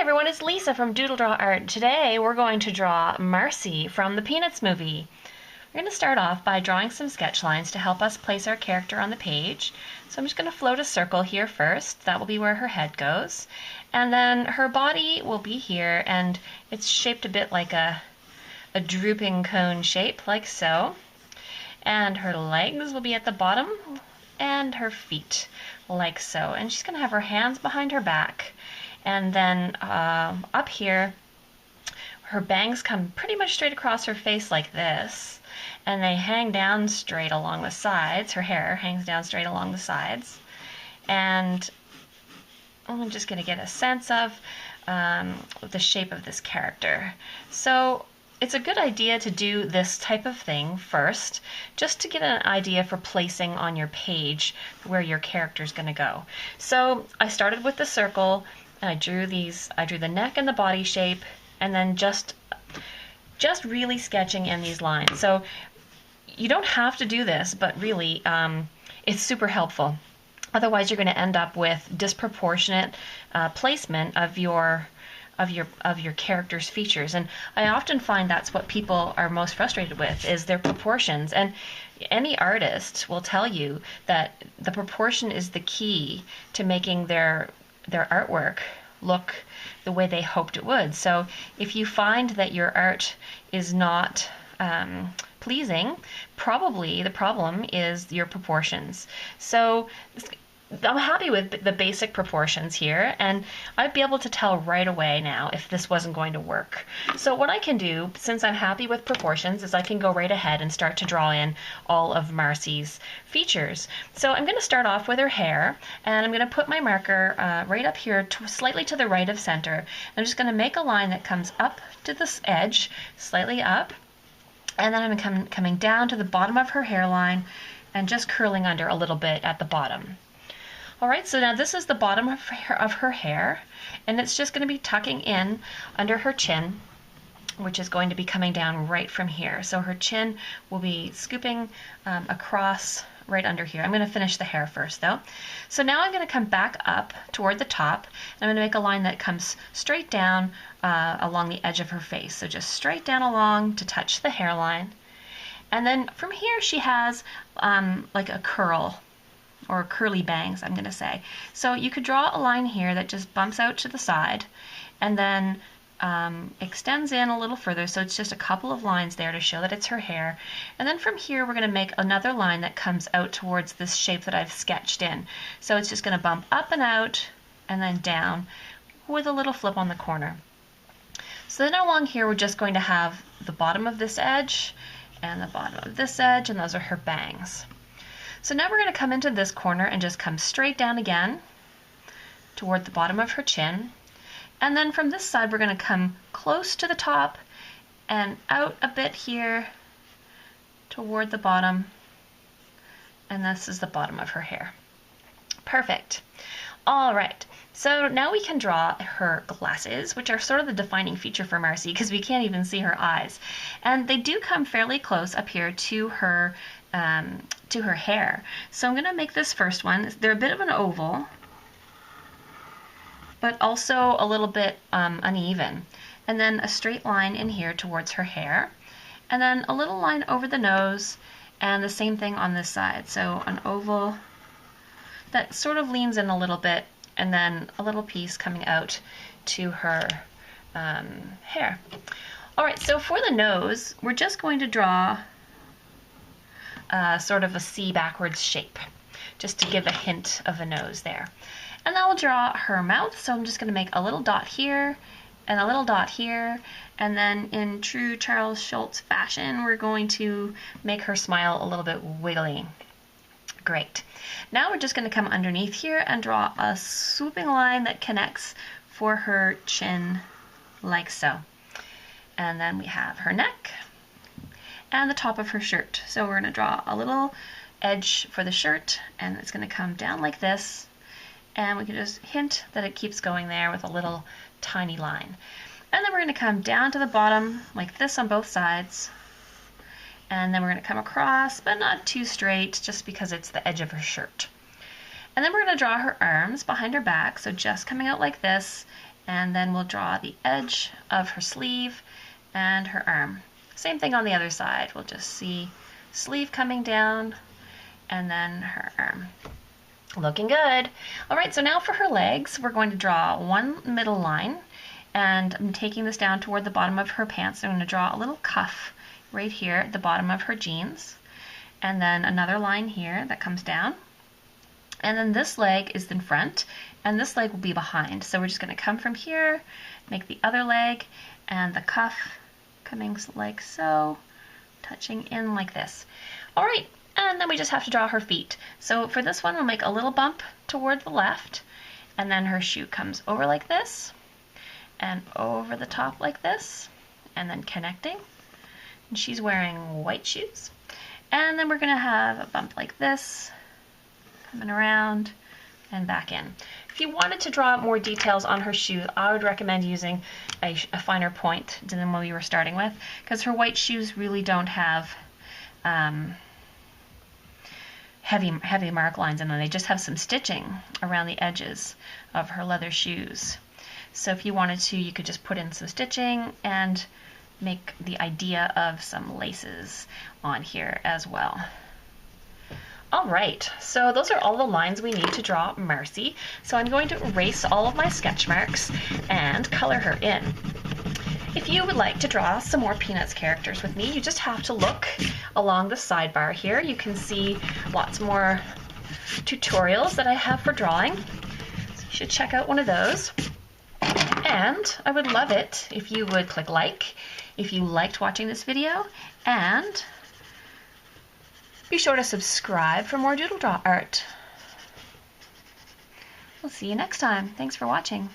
everyone, it's Lisa from DoodleDrawArt. Today we're going to draw Marcie from the Peanuts movie. We're going to start off by drawing some sketch lines to help us place our character on the page. So I'm just going to float a circle here first. That will be where her head goes. And then her body will be here, and it's shaped a bit like a drooping cone shape, like so. And her legs will be at the bottom, and her feet, like so. And she's going to have her hands behind her back. And then up here, her bangs come pretty much straight across her face like this, and they hang down straight along the sides. Her hair hangs down straight along the sides. And I'm just going to get a sense of the shape of this character. So it's a good idea to do this type of thing first, just to get an idea for placing on your page where your character is going to go. So I started with the circle. I drew the neck and the body shape, and then just really sketching in these lines. So you don't have to do this, but really it's super helpful. Otherwise, you're going to end up with disproportionate placement of your character's features. And I often find that's what people are most frustrated with, is their proportions. And any artist will tell you that the proportion is the key to making their artwork look the way they hoped it would. So if you find that your art is not pleasing, probably the problem is your proportions. So I'm happy with the basic proportions here, and I'd be able to tell right away now if this wasn't going to work. So what I can do, since I'm happy with proportions, is I can go right ahead and start to draw in all of Marcie's features. So I'm going to start off with her hair, and I'm going to put my marker right up here, slightly to the right of center. I'm just going to make a line that comes up to this edge, slightly up, and then I'm coming down to the bottom of her hairline and just curling under a little bit at the bottom. Alright, so now this is the bottom of her hair, and it's just going to be tucking in under her chin, which is going to be coming down right from here. So her chin will be scooping across right under here. I'm going to finish the hair first though. So now I'm going to come back up toward the top, and I'm going to make a line that comes straight down along the edge of her face. So just straight down along to touch the hairline. And then from here she has like a curl, or curly bangs, I'm going to say. So you could draw a line here that just bumps out to the side and then extends in a little further, so it's just a couple of lines there to show that it's her hair. And then from here we're going to make another line that comes out towards this shape that I've sketched in. So it's just going to bump up and out and then down with a little flip on the corner. So then along here we're just going to have the bottom of this edge and the bottom of this edge, and those are her bangs. So now we're going to come into this corner and just come straight down again toward the bottom of her chin. And then from this side we're going to come close to the top and out a bit here toward the bottom. And this is the bottom of her hair. Perfect. Alright, so now we can draw her glasses, which are sort of the defining feature for Marcie because we can't even see her eyes. And they do come fairly close up here to her hair. So I'm going to make this first one. They're a bit of an oval, but also a little bit uneven. And then a straight line in here towards her hair. And then a little line over the nose, and the same thing on this side. So an oval that sort of leans in a little bit, and then a little piece coming out to her hair. Alright, so for the nose, we're just going to draw sort of a C backwards shape, just to give a hint of a nose there. And then we'll draw her mouth, so I'm just going to make a little dot here, and a little dot here, and then in true Charles Schulz fashion, we're going to make her smile a little bit wiggly. Great. Now we're just going to come underneath here and draw a swooping line that connects for her chin, like so. And then we have her neck and the top of her shirt. So we're going to draw a little edge for the shirt, and it's going to come down like this, and we can just hint that it keeps going there with a little tiny line. And then we're going to come down to the bottom like this on both sides, and then we're going to come across, but not too straight, just because it's the edge of her shirt. And then we're going to draw her arms behind her back, so just coming out like this, And then we'll draw the edge of her sleeve and her arm. Same thing on the other side. We'll just see sleeve coming down and then her arm. Looking good. All right, so now for her legs, we're going to draw one middle line, and I'm taking this down toward the bottom of her pants. I'm going to draw a little cuff right here at the bottom of her jeans, and then another line here that comes down. And then this leg is in front, and this leg will be behind. So we're just going to come from here, make the other leg, and the cuff coming like so, touching in like this. All right, and then we just have to draw her feet. So for this one, we'll make a little bump toward the left, and then her shoe comes over like this, and over the top like this, and then connecting. And she's wearing white shoes. And then we're going to have a bump like this, coming around and back in. If you wanted to draw more details on her shoe, I would recommend using a finer point than what we were starting with, because her white shoes really don't have heavy mark lines in them. They just have some stitching around the edges of her leather shoes. So if you wanted to, you could just put in some stitching and make the idea of some laces on here as well. All right, so those are all the lines we need to draw Marcie. So I'm going to erase all of my sketch marks and color her in. If you would like to draw some more Peanuts characters with me, you just have to look along the sidebar here. You can see lots more tutorials that I have for drawing. So you should check out one of those. And I would love it if you would click like if you liked watching this video, and be sure to subscribe for more DoodleDrawArt. We'll see you next time. Thanks for watching.